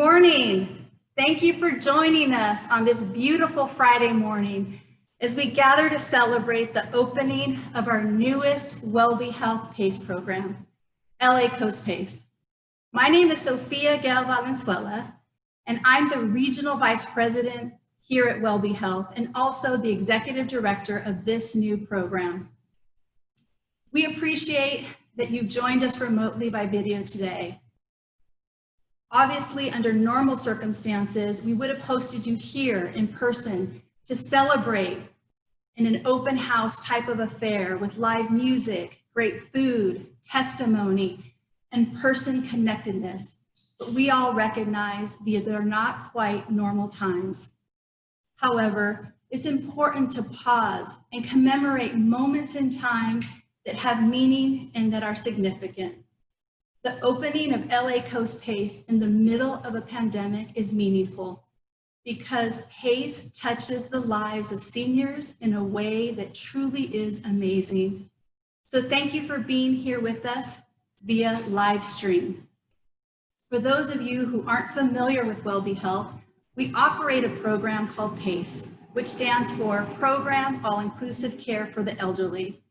morning. Thank you for joining us on this beautiful Friday morning as we gather to celebrate the opening of our newest WellBe Health PACE program, LA Coast PACE. My name is Sofia Gail Valenzuela, and I'm the Regional Vice President here at WellBe Health and also the Executive Director of this new program. We appreciate that you've joined us remotely by video today. Obviously, under normal circumstances, we would have hosted you here in person to celebrate in an open house type of affair with live music, great food, testimony, and person connectedness. But we all recognize that they're not quite normal times. However, it's important to pause and commemorate moments in time that have meaning and that are significant. The opening of LA Coast PACE in the middle of a pandemic is meaningful because PACE touches the lives of seniors in a way that truly is amazing. So thank you for being here with us via live stream. For those of you who aren't familiar with WellBe Health, we operate a program called PACE, which stands for Program All-Inclusive Care for the Elderly.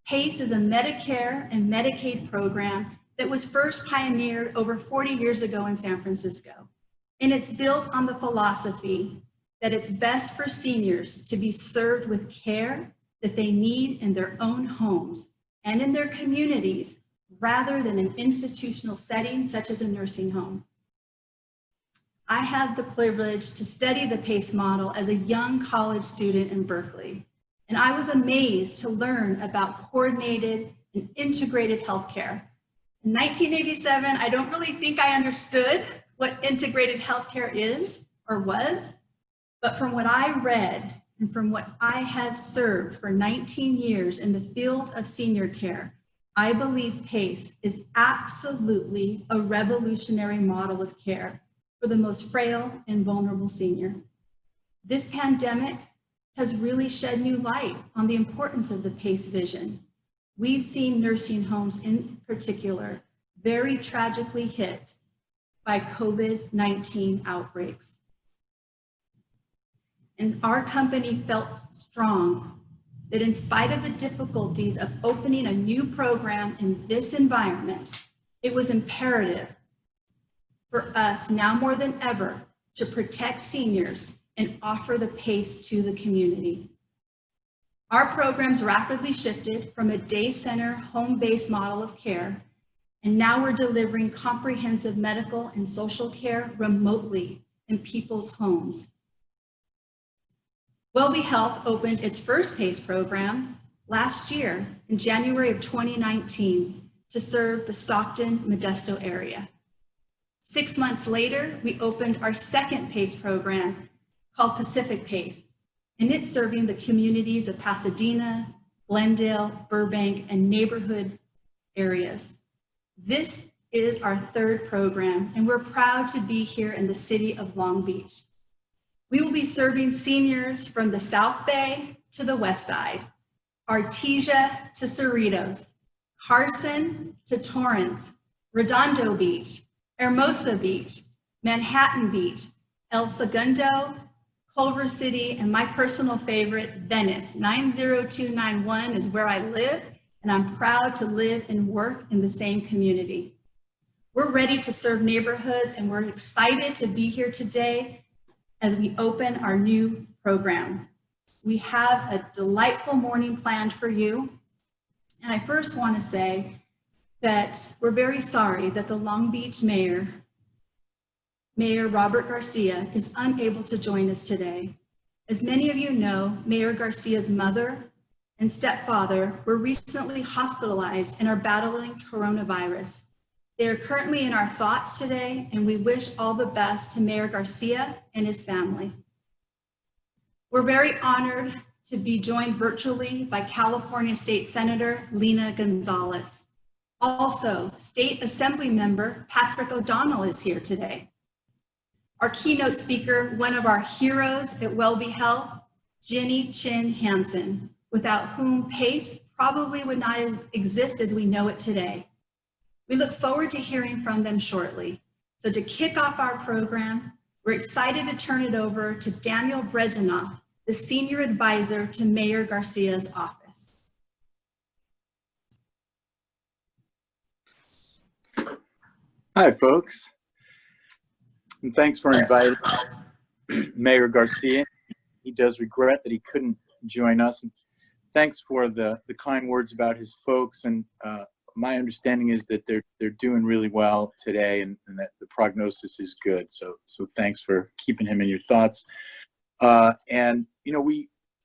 PACE is a Medicare and Medicaid program that was first pioneered over 40 years ago in San Francisco. And it's built on the philosophy that it's best for seniors to be served with care that they need in their own homes and in their communities rather than an institutional setting such as a nursing home. I had the privilege to study the PACE model as a young college student in Berkeley, and I was amazed to learn about coordinated and integrated healthcare. In 1987, I don't really think I understood what integrated healthcare is or was, but from what I read and from what I have served for 19 years in the field of senior care, I believe PACE is absolutely a revolutionary model of care for the most frail and vulnerable senior. This pandemic has really shed new light on the importance of the PACE vision. We've seen nursing homes in particular very tragically hit by COVID-19 outbreaks. And our company felt strong that in spite of the difficulties of opening a new program in this environment, it was imperative for us now more than ever to protect seniors and offer the PACE to the community. Our programs rapidly shifted from a day center, home-based model of care, and now we're delivering comprehensive medical and social care remotely in people's homes. WellBe Health opened its first PACE program last year in January of 2019 to serve the Stockton-Modesto area. 6 months later, we opened our second PACE program called Pacific PACE, and it's serving the communities of Pasadena, Glendale, Burbank, and neighborhood areas. This is our third program, and we're proud to be here in the city of Long Beach. We will be serving seniors from the South Bay to the West Side, Artesia to Cerritos, Carson to Torrance, Redondo Beach, Hermosa Beach, Manhattan Beach, El Segundo, Culver City, and my personal favorite, Venice. 90291 is where I live, and I'm proud to live and work in the same community. We're ready to serve neighborhoods, and we're excited to be here today as we open our new program. We have a delightful morning planned for you. And I first want to say that we're very sorry that the Long Beach Mayor Robert Garcia is unable to join us today. As many of you know, Mayor Garcia's mother and stepfather were recently hospitalized and are battling coronavirus. They are currently in our thoughts today, and we wish all the best to Mayor Garcia and his family. We're very honored to be joined virtually by California State Senator Lena Gonzalez. Also, State Assembly Member Patrick O'Donnell is here today. Our keynote speaker, one of our heroes at WellBe Health, Jenny Chin Hansen, without whom PACE probably would not exist as we know it today. We look forward to hearing from them shortly. So to kick off our program, we're excited to turn it over to Daniel Brezinoff, the Senior Advisor to Mayor Garcia's office. Hi, folks, and thanks for inviting Mayor Garcia. He does regret that he couldn't join us. And thanks for the kind words about his folks. And my understanding is that they're doing really well today, and that the prognosis is good. So thanks for keeping him in your thoughts. And you know,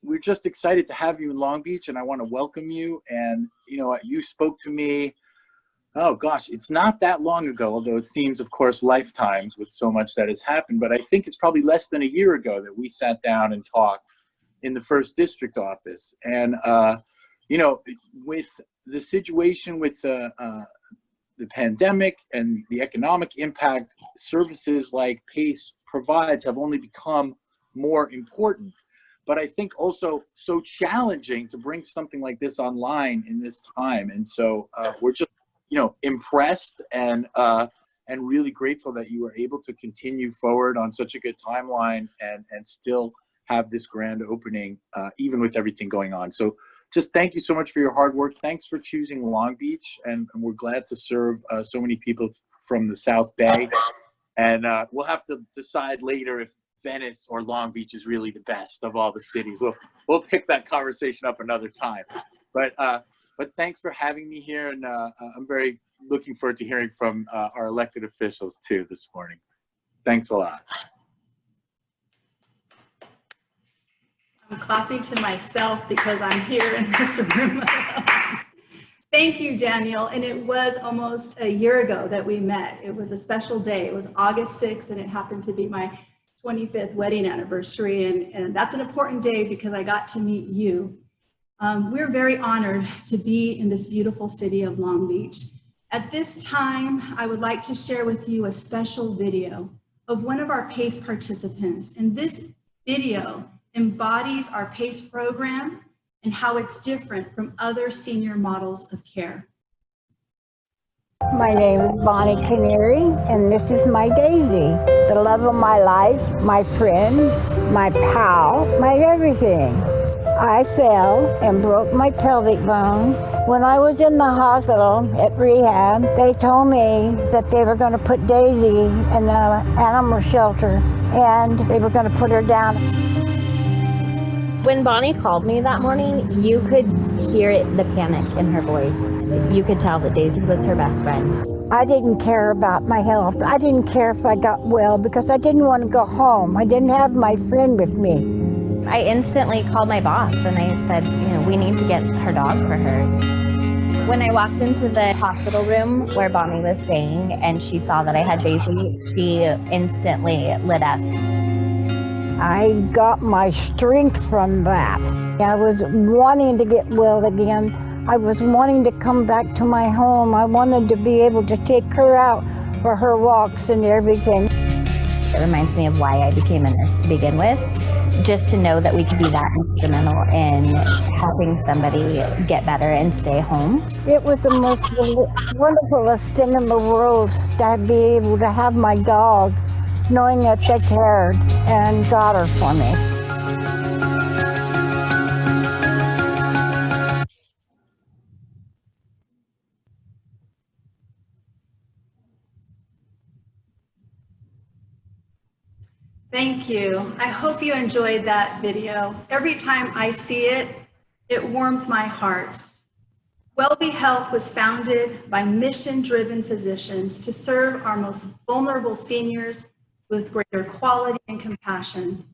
we're just excited to have you in Long Beach, and I want to welcome you. And you know, you spoke to me. Oh gosh, it's not that long ago, although it seems, of course, lifetimes with so much that has happened. But I think it's probably less than a year ago that we sat down and talked in the first district office. And you know, with the situation with the pandemic and the economic impact, services like PACE provides have only become more important. But I think also so challenging to bring something like this online in this time. And so we're just, you know, impressed and really grateful that you were able to continue forward on such a good timeline and still have this grand opening, even with everything going on. So just thank you so much for your hard work. Thanks for choosing Long Beach, and we're glad to serve so many people from the South Bay. And we'll have to decide later if Venice or Long Beach is really the best of all the cities. We'll pick that conversation up another time. But thanks for having me here, and I'm very looking forward to hearing from our elected officials too this morning. Thanks a lot. I'm clapping to myself because I'm here in this room. Thank you, Daniel. And it was almost a year ago that we met. It was a special day. It was August 6th, and it happened to be my 25th wedding anniversary. And that's an important day because I got to meet you. We're very honored to be in this beautiful city of Long Beach. At this time, I would like to share with you a special video of one of our PACE participants. And this video embodies our PACE program and how it's different from other senior models of care. My name is Bonnie Canary, and this is my Daisy, the love of my life, my friend, my pal, my everything. I fell and broke my pelvic bone. When I was in the hospital at rehab, they told me that they were going to put Daisy in the animal shelter, and they were going to put her down. When Bonnie called me that morning, you could hear the panic in her voice. You could tell that Daisy was her best friend. I didn't care about my health. I didn't care if I got well because I didn't want to go home. I didn't have my friend with me. I instantly called my boss and I said, you know, we need to get her dog for her. When I walked into the hospital room where Bonnie was staying and she saw that I had Daisy, she instantly lit up. I got my strength from that. I was wanting to get well again. I was wanting to come back to my home. I wanted to be able to take her out for her walks and everything. It reminds me of why I became a nurse to begin with, just to know that we could be that instrumental in helping somebody get better and stay home. It was the most wonderfulest thing in the world to be able to have my dog, knowing that they cared and got her for me. Thank you. I hope you enjoyed that video. Every time I see it, it warms my heart. WellBe Health was founded by mission-driven physicians to serve our most vulnerable seniors with greater quality and compassion.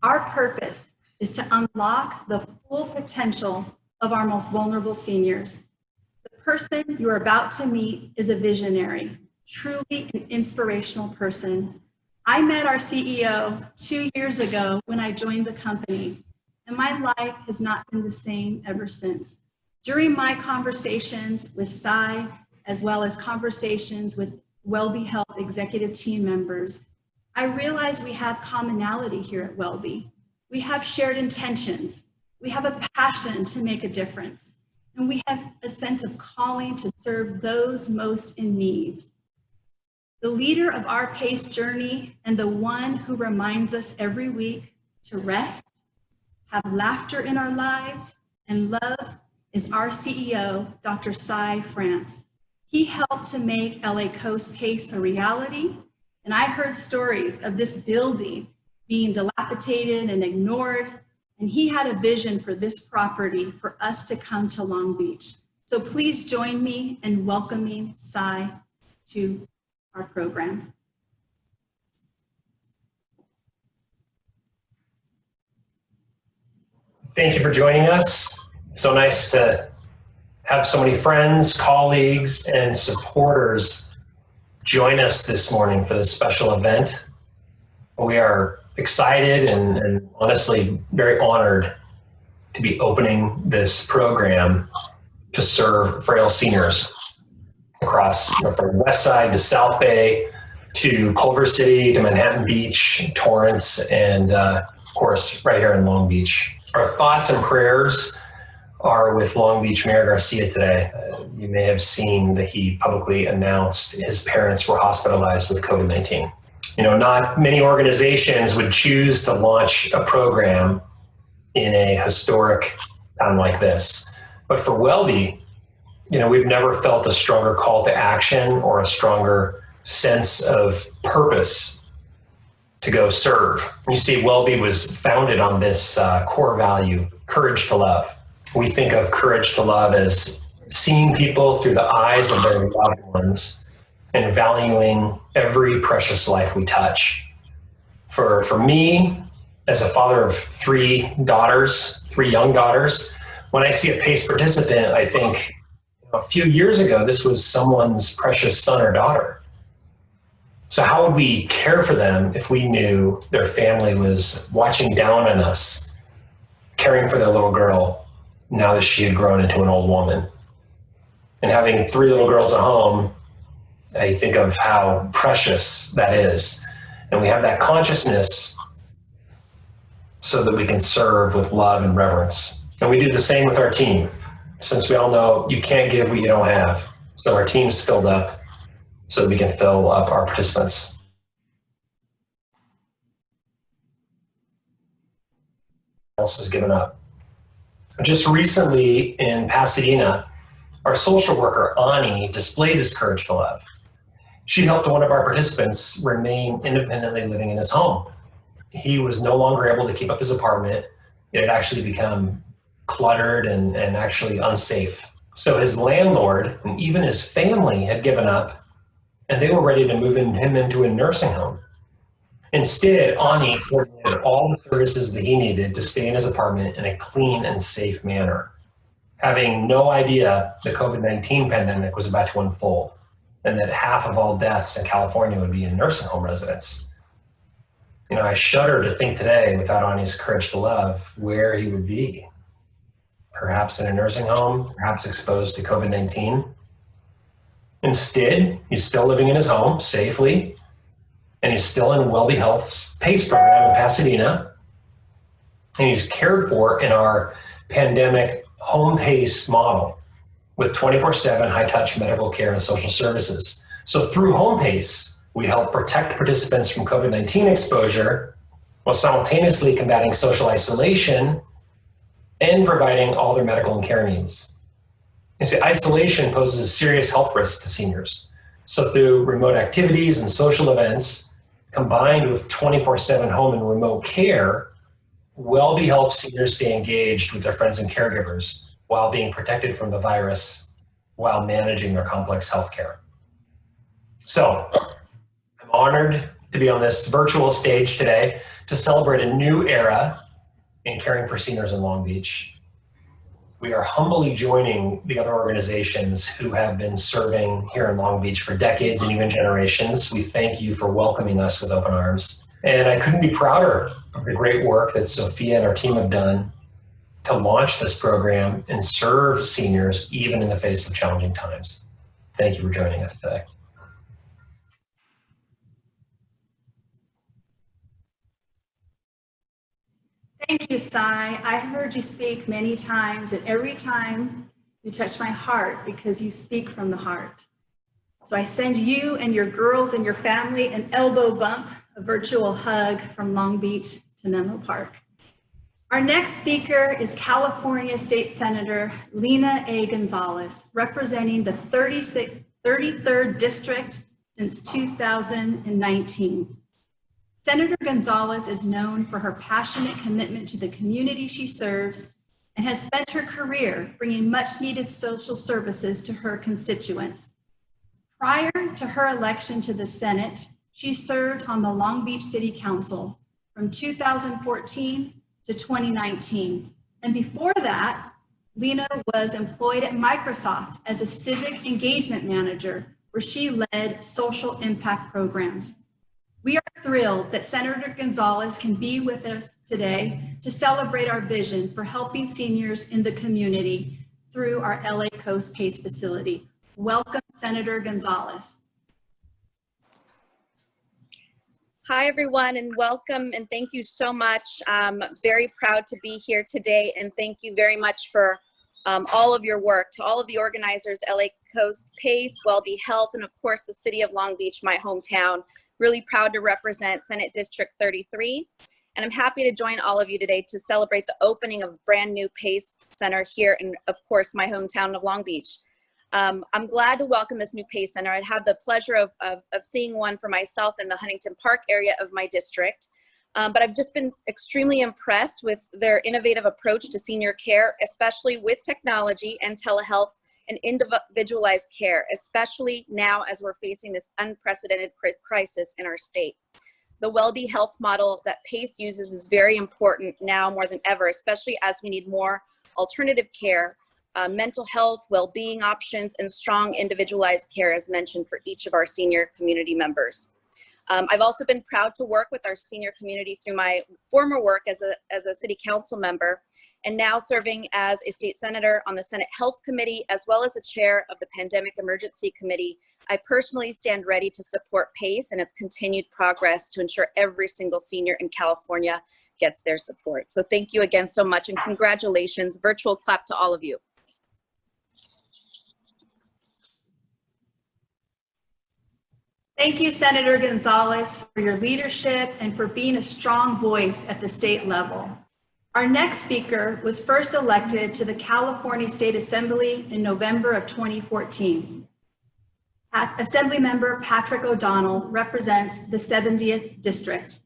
Our purpose is to unlock the full potential of our most vulnerable seniors. The person you are about to meet is a visionary, truly an inspirational person. I met our CEO 2 years ago when I joined the company, and my life has not been the same ever since. During my conversations with Cy, as well as conversations with WellBe Health executive team members, I realized we have commonality here at WellBe. We have shared intentions. We have a passion to make a difference. And we have a sense of calling to serve those most in need. the leader of our PACE journey and the one who reminds us every week to rest, have laughter in our lives, and love is our CEO, Dr. Cy France. He helped to make LA Coast PACE a reality, and I heard stories of this building being dilapidated and ignored, and he had a vision for this property for us to come to Long Beach. So please join me in welcoming Cy to our program. Thank you for joining us. It's so nice to have so many friends, colleagues, and supporters join us this morning for this special event. We are excited and honestly very honored to be opening this program to serve frail seniors across from West Side to South Bay to Culver City to Manhattan Beach, Torrance, and of course right here in Long Beach. Our thoughts and prayers are with Long Beach Mayor Garcia today. You may have seen that he publicly announced his parents were hospitalized with COVID-19. You know, not many organizations would choose to launch a program in a historic town like this. But for Welby, you know, we've never felt a stronger call to action or a stronger sense of purpose to go serve. You see, Welby was founded on this core value, courage to love. We think of courage to love as seeing people through the eyes of their loved ones and valuing every precious life we touch. For me, as a father of three young daughters, when I see a PACE participant, I think a few years ago, this was someone's precious son or daughter. So how would we care for them if we knew their family was watching down on us, caring for their little girl now that she had grown into an old woman? And having three little girls at home, I think of how precious that is. And we have that consciousness so that we can serve with love and reverence. And we do the same with our team, since we all know you can't give what you don't have. So our team's filled up so that we can fill up our participants. Else has given up. Just recently in Pasadena, our social worker, Ani, displayed this courage to love. She helped one of our participants remain independently living in his home. He was no longer able to keep up his apartment. It had actually become cluttered and actually unsafe. So his landlord and even his family had given up, and they were ready to move him into a nursing home. Instead, Ani coordinated all the services that he needed to stay in his apartment in a clean and safe manner, having no idea the COVID-19 pandemic was about to unfold and that half of all deaths in California would be in nursing home residents. You know, I shudder to think today, without Ani's courage to love, where he would be. Perhaps in a nursing home, perhaps exposed to COVID-19. Instead, he's still living in his home safely, and he's still in Welby Health's PACE program in Pasadena, and he's cared for in our pandemic home PACE model with 24/7 high-touch medical care and social services. So through home PACE, we help protect participants from COVID-19 exposure while simultaneously combating social isolation and providing all their medical and care needs. You see, isolation poses a serious health risk to seniors. So through remote activities and social events, combined with 24/7 home and remote care, Welby helps seniors stay engaged with their friends and caregivers while being protected from the virus, while managing their complex health care. So I'm honored to be on this virtual stage today to celebrate a new era in caring for seniors in Long Beach. We are humbly joining the other organizations who have been serving here in Long Beach for decades and even generations. We thank you for welcoming us with open arms. And I couldn't be prouder of the great work that Sophia and our team have done to launch this program and serve seniors even in the face of challenging times. Thank you for joining us today. Thank you, Cy. I heard you speak many times, and every time you touch my heart because you speak from the heart. So I send you and your girls and your family an elbow bump, a virtual hug from Long Beach to Menlo Park. Our next speaker is California State Senator Lena A. Gonzalez, representing the 33rd District since 2019. Senator Gonzalez is known for her passionate commitment to the community she serves and has spent her career bringing much-needed social services to her constituents. Prior to her election to the Senate, she served on the Long Beach City Council from 2014 to 2019. And before that, Lena was employed at Microsoft as a civic engagement manager, where she led social impact programs. We are thrilled that Senator Gonzalez can be with us today to celebrate our vision for helping seniors in the community through our LA Coast PACE facility. Welcome, Senator Gonzalez. Hi, everyone, and welcome, and thank you so much. I'm very proud to be here today, and thank you very much for all of your work. To all of the organizers, LA Coast PACE, WellBe Health, and of course the City of Long Beach, my hometown. Really proud to represent Senate District 33, and I'm happy to join all of you today to celebrate the opening of a brand new PACE Center here in, of course, my hometown of Long Beach. I'm glad to welcome this new PACE Center. I'd had the pleasure of seeing one for myself in the Huntington Park area of my district, but I've just been extremely impressed with their innovative approach to senior care, especially with technology and telehealth and individualized care, especially now as we're facing this unprecedented crisis in our state. The WellBe Health model that PACE uses is very important now more than ever, especially as we need more alternative care, mental health, well-being options, and strong individualized care as mentioned for each of our senior community members. I've also been proud to work with our senior community through my former work as a city council member, and now serving as a state senator on the Senate Health Committee, as well as a chair of the Pandemic Emergency Committee. I personally stand ready to support PACE and its continued progress to ensure every single senior in California gets their support. So thank you again so much, and congratulations. Virtual clap to all of you. Thank you, Senator Gonzalez, for your leadership and for being a strong voice at the state level. Our next speaker was first elected to the California State Assembly in November of 2014. Assemblymember Patrick O'Donnell represents the 70th District.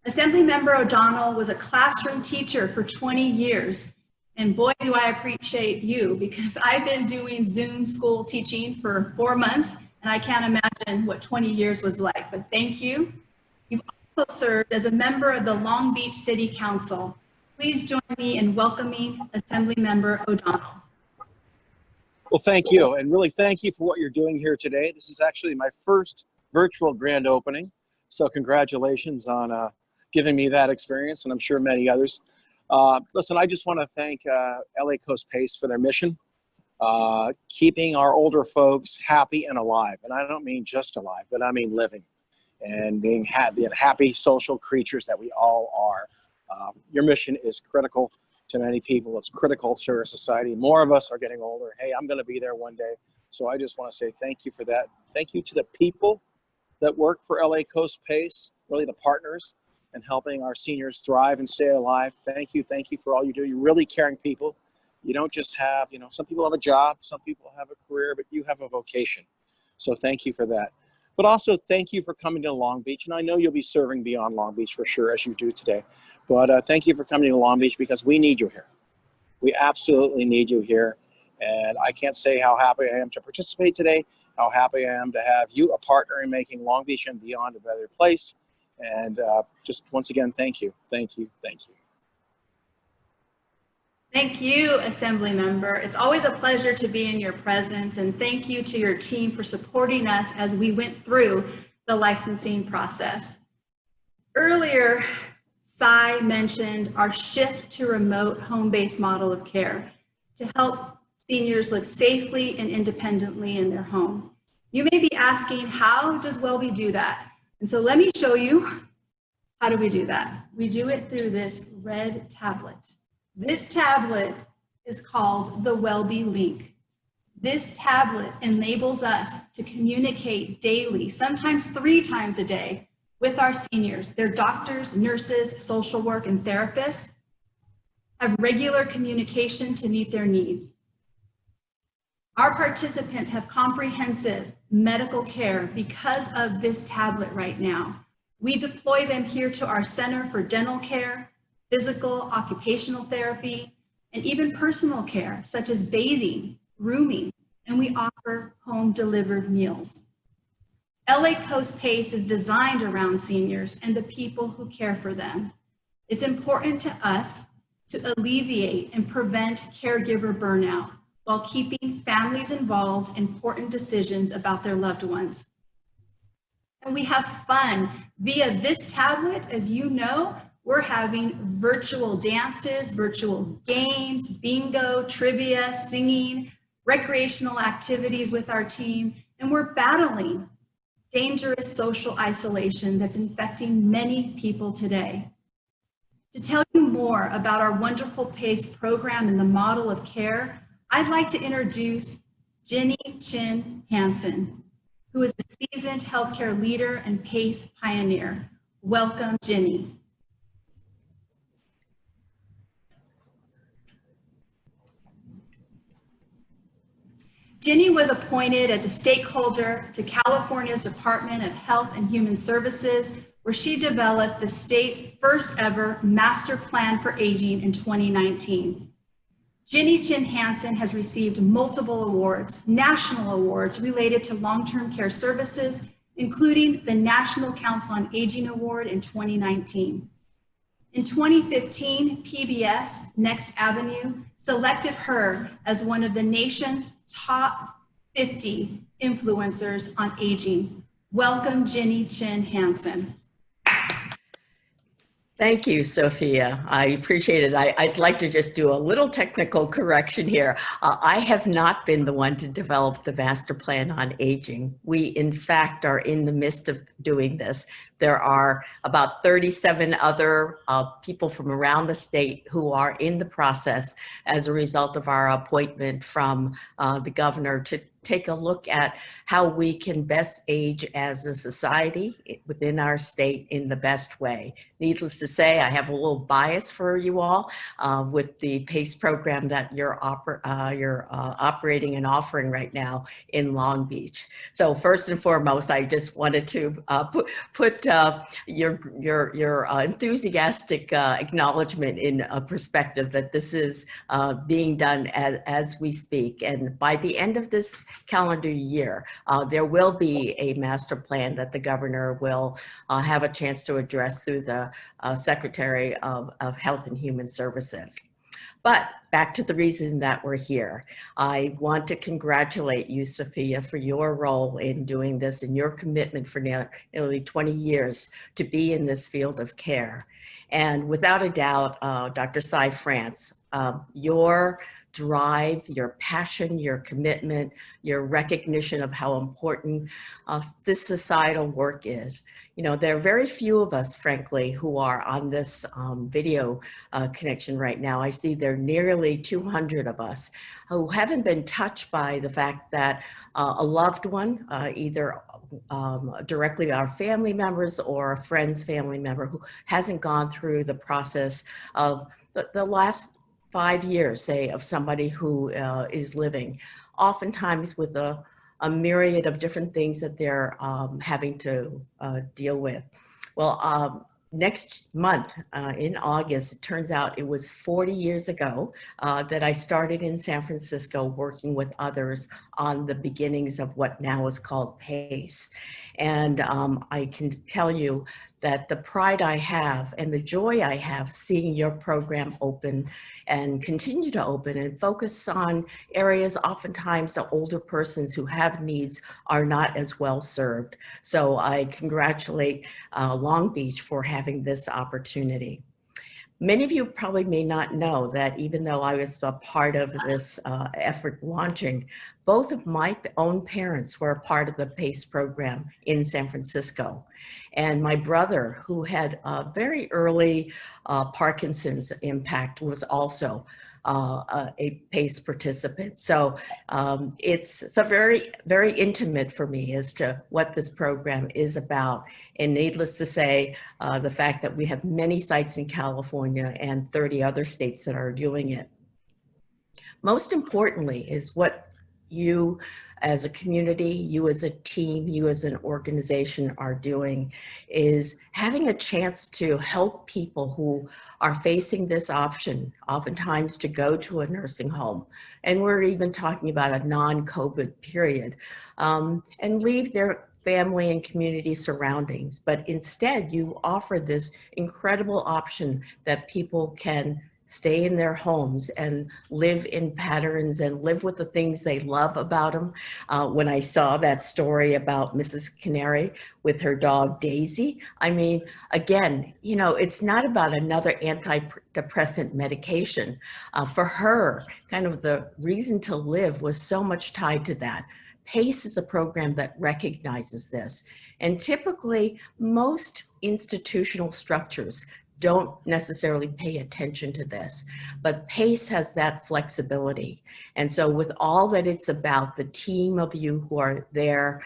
Assemblymember O'Donnell was a classroom teacher for 20 years, and boy, do I appreciate you, because I've been doing Zoom school teaching for 4 months, and I can't imagine what 20 years was like, but thank you. You've also served as a member of the Long Beach City Council. Please join me in welcoming Assemblymember O'Donnell. Well, thank you, and really thank you for what you're doing here today. This is actually my first virtual grand opening, so congratulations on giving me that experience, and I'm sure many others. Listen, I just want to thank LA Coast PACE for their mission. Keeping our older folks happy and alive. And I don't mean just alive, but I mean living and being happy social creatures that we all are. Your mission is critical to many people. It's critical to our society. More of us are getting older. Hey, I'm going to be there one day. So I just want to say thank you for that. Thank you to the people that work for LA Coast PACE, really the partners in helping our seniors thrive and stay alive. Thank you for all you do. You're really caring people. You don't just have, some people have a job, some people have a career, but you have a vocation. So thank you for that. But also thank you for coming to Long Beach. And I know you'll be serving beyond Long Beach for sure, as you do today. But thank you for coming to Long Beach, because we need you here. We absolutely need you here. And I can't say how happy I am to participate today, how happy I am to have you a partner in making Long Beach and beyond a better place. And just once again, thank you. Thank you. Thank you, Assemblymember. It's always a pleasure to be in your presence, and thank you to your team for supporting us as we went through the licensing process. Earlier, Cy mentioned our shift to remote home-based model of care to help seniors live safely and independently in their home. You may be asking, how does WellBe do that? And so let me show you how do we do that. We do it through this red tablet. This tablet is called the WellBe Link. This tablet enables us to communicate daily, sometimes 3 times a day, with our seniors. Their doctors, nurses, social work, and therapists have regular communication to meet their needs. Our participants have comprehensive medical care because of this tablet right now. We deploy them here to our Center for Dental Care, physical, occupational therapy, and even personal care, such as bathing, grooming, and we offer home-delivered meals. LA Coast PACE is designed around seniors and the people who care for them. It's important to us to alleviate and prevent caregiver burnout while keeping families involved in important decisions about their loved ones. And we have fun. Via this tablet, as you know, we're having virtual dances, virtual games, bingo, trivia, singing, recreational activities with our team, and we're battling dangerous social isolation that's infecting many people today. To tell you more about our wonderful PACE program and the model of care, I'd like to introduce Jenny Chin Hansen, who is a seasoned healthcare leader and PACE pioneer. Welcome, Jenny. Jenny was appointed as a stakeholder to California's Department of Health and Human Services, where she developed the state's first ever master plan for aging in 2019. Jenny Chin Hansen has received multiple awards, national awards related to long-term care services, including the National Council on Aging Award in 2019. In 2015, PBS Next Avenue selected her as one of the nation's top 50 influencers on aging. Welcome, Jenny Chin Hansen. Thank you, Sophia. I appreciate it. I'd like to just do a little technical correction here. I have not been the one to develop the master plan on aging. We, in fact, are in the midst of doing this. There are about 37 other people from around the state who are in the process as a result of our appointment from the governor to take a look at how we can best age as a society within our state in the best way. Needless to say, I have a little bias for you all with the PACE program that you're operating and offering right now in Long Beach. So first and foremost, I just wanted to put your enthusiastic acknowledgement in a perspective that this is being done as we speak. And by the end of this calendar year, there will be a master plan that the governor will have a chance to address through the Secretary of Health and Human Services. But back to the reason that we're here. I want to congratulate you, Sophia, for your role in doing this and your commitment for nearly 20 years to be in this field of care. And without a doubt, Dr. Cy France, your drive, your passion, your commitment, your recognition of how important this societal work is. You know, there are very few of us, frankly, who are on this video connection right now. I see there are nearly 200 of us who haven't been touched by the fact that a loved one, either directly our family members or a friend's family member who hasn't gone through the process of the last 5 years, say, of somebody who is living, oftentimes with a myriad of different things that they're having to deal with. Well, next month in August, it turns out it was 40 years ago that I started in San Francisco working with others on the beginnings of what now is called PACE. And I can tell you that the pride I have and the joy I have seeing your program open and continue to open and focus on areas oftentimes the older persons who have needs are not as well served. So I congratulate Long Beach for having this opportunity. Many of you probably may not know that even though I was a part of this effort launching, both of my own parents were a part of the PACE program in San Francisco. And my brother, who had a very early Parkinson's impact, was also a PACE participant. So it's a very, very intimate for me as to what this program is about. And needless to say, the fact that we have many sites in California and 30 other states that are doing it. Most importantly is what you as a community, you as a team, you as an organization are doing is having a chance to help people who are facing this option, oftentimes to go to a nursing home. And we're even talking about a non-COVID period, and leave their family and community surroundings. But instead, you offer this incredible option that people can stay in their homes and live in patterns and live with the things they love about them. When I saw that story about Mrs. Canary with her dog Daisy, I mean, again, you know, it's not about another antidepressant medication. For her, kind of the reason to live was so much tied to that. PACE is a program that recognizes this. And typically, most institutional structures don't necessarily pay attention to this, but PACE has that flexibility. And so with all that it's about, the team of you who are there,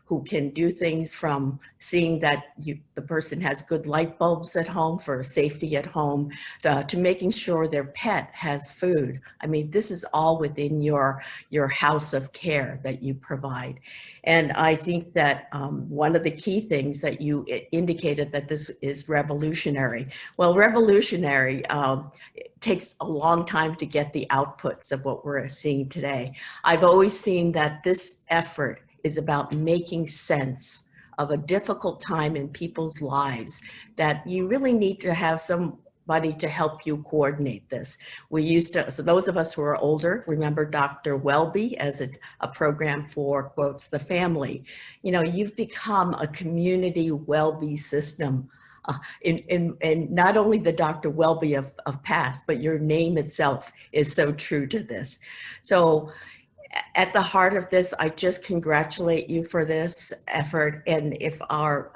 who can do things from seeing that the person has good light bulbs at home for safety at home, to making sure their pet has food. I mean, this is all within your house of care that you provide. And I think that one of the key things that you indicated that this is revolutionary. Well, revolutionary takes a long time to get the outputs of what we're seeing today. I've always seen that this effort is about making sense of a difficult time in people's lives, that you really need to have somebody to help you coordinate this. We used to, so those of us who are older, remember Dr. Welby as a program for, quotes, the family. You know, you've become a community Welby system. In not only the Dr. Welby of past, but your name itself is so true to this. So at the heart of this, I just congratulate you for this effort. And if our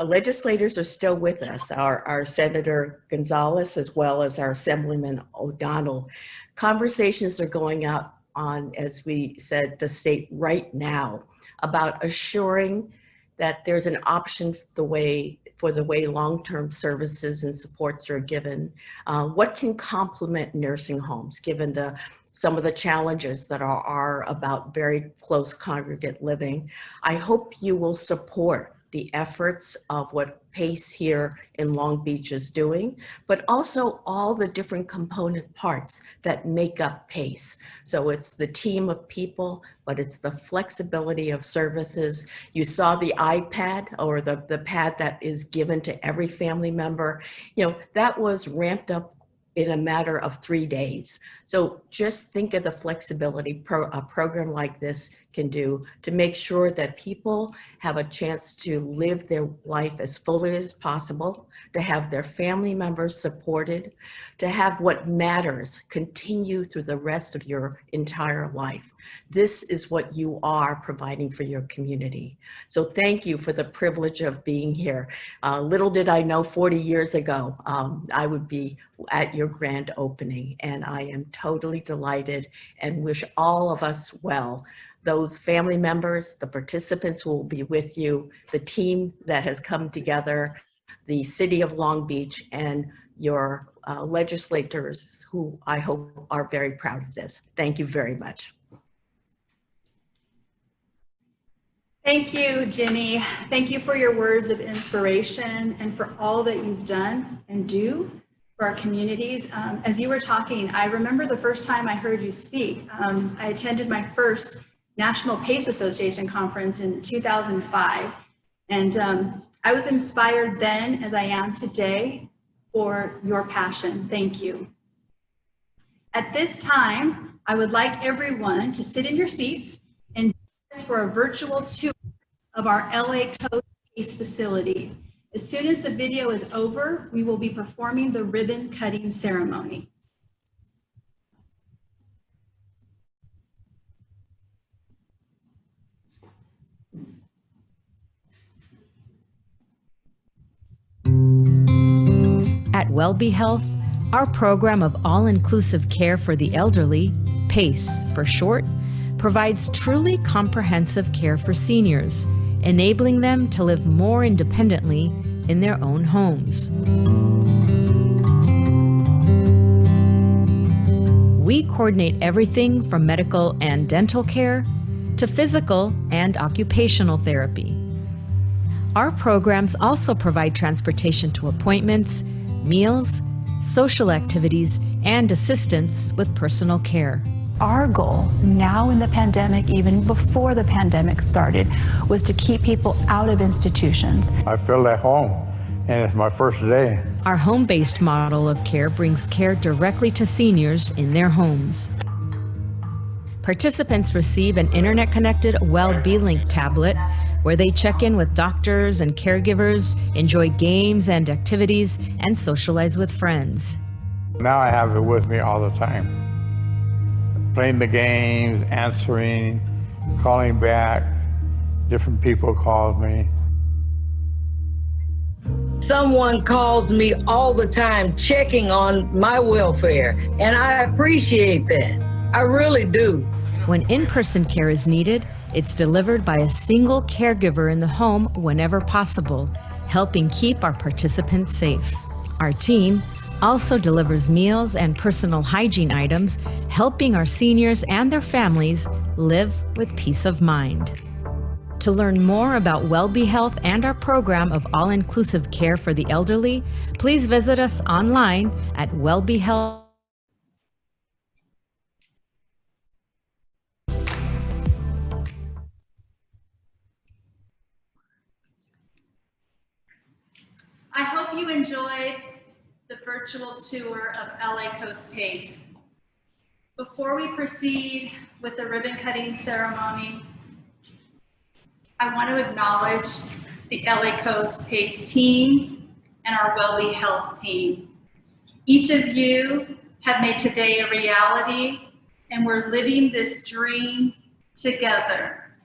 legislators are still with us, our Senator Gonzalez, as well as our Assemblyman O'Donnell, conversations are going out on, as we said, the state right now about assuring that there's an option for the way long-term services and supports are given. What can complement nursing homes, given some of the challenges that are about very close congregate living? I hope you will support the efforts of what PACE here in Long Beach is doing, but also all the different component parts that make up PACE. So it's the team of people, but it's the flexibility of services. You saw the iPad, or the pad that is given to every family member. You know, that was ramped up in a matter of 3 days. So just think of the flexibility a program like this can do to make sure that people have a chance to live their life as fully as possible, to have their family members supported, to have what matters continue through the rest of your entire life. This is what you are providing for your community. So thank you for the privilege of being here. Little did I know 40 years ago, I would be at your grand opening, and I am totally delighted and wish all of us well. Those family members, the participants who will be with you, the team that has come together, the city of Long Beach, and your legislators who I hope are very proud of this. Thank you very much. Thank you, Ginny. Thank you for your words of inspiration and for all that you've done and do for our communities. As you were talking, I remember the first time I heard you speak. I attended my first National PACE Association conference in 2005. And I was inspired then, as I am today, for your passion. Thank you. At this time, I would like everyone to sit in your seats and join us for a virtual tour of our LA Coast PACE facility. As soon as the video is over, we will be performing the ribbon cutting ceremony. At WellBe Health, Our program of all-inclusive care for the elderly, PACE for short, provides truly comprehensive care for seniors, enabling them to live more independently in their own homes. We coordinate everything from medical and dental care to physical and occupational therapy. Our programs also provide transportation to appointments, meals, social activities, and assistance with personal care. Our goal now in the pandemic, even before the pandemic started, was to keep people out of institutions. I feel at home, and it's my first day. Our home-based model of care brings care directly to seniors in their homes. Participants receive an internet-connected Well-Be-Link tablet where they check in with doctors and caregivers, enjoy games and activities, and socialize with friends. Now I have it with me all the time. Playing the games, answering, calling back. Different people call me. Someone calls me all the time checking on my welfare, and I appreciate that. I really do. When in-person care is needed, it's delivered by a single caregiver in the home whenever possible, helping keep our participants safe. Our team also delivers meals and personal hygiene items, helping our seniors and their families live with peace of mind. To learn more about WellBe Health and our program of all-inclusive care for the elderly, please visit us online at WellBe Health. I hope you enjoyed the virtual tour of LA Coast PACE. Before we proceed with the ribbon cutting ceremony, I want to acknowledge the LA Coast PACE team and our WellBe Health team. Each of you have made today a reality, and we're living this dream together.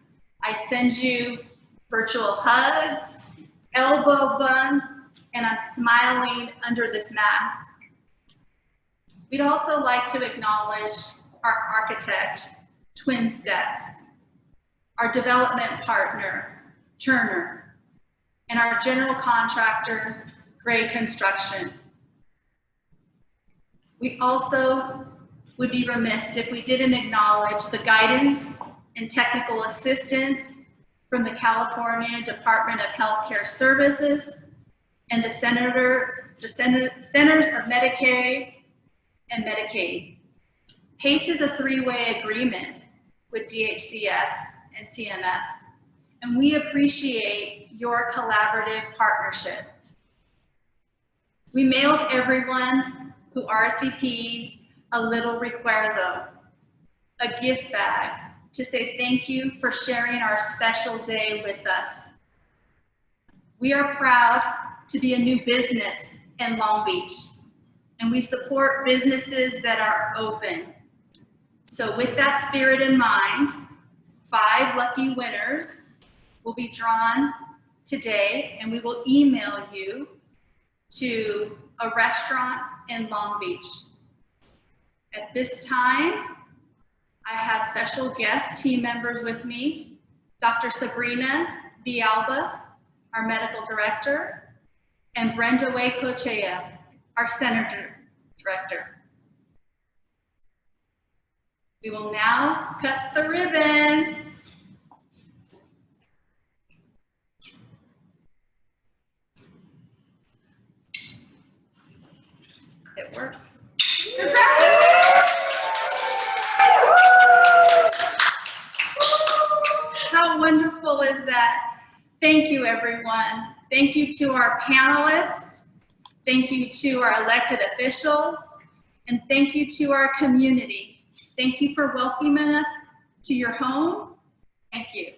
I send you virtual hugs, elbow buns, and I'm smiling under this mask. We'd also like to acknowledge our architect, Twin Steps, our development partner, Turner, and our general contractor, Gray Construction. We also would be remiss if we didn't acknowledge the guidance and technical assistance from the California Department of Healthcare Services and the Centers of Medicare and Medicaid. PACE is a three-way agreement with DHCS and CMS, and we appreciate your collaborative partnership. We mailed everyone who RSVP'd a little recuerdo, a gift bag, to say thank you for sharing our special day with us. We are proud to be a new business in Long Beach, and we support businesses that are open. So with that spirit in mind, 5 lucky winners will be drawn today, and we will email you to a restaurant in Long Beach. At this time, I have special guest team members with me, Dr. Sabrina Villalba, our medical director, and Brenda Way-Cochea, our center director. We will now cut the ribbon. It works. How wonderful is that? Thank you, everyone. Thank you to our panelists. Thank you to our elected officials. And thank you to our community. Thank you for welcoming us to your home. Thank you.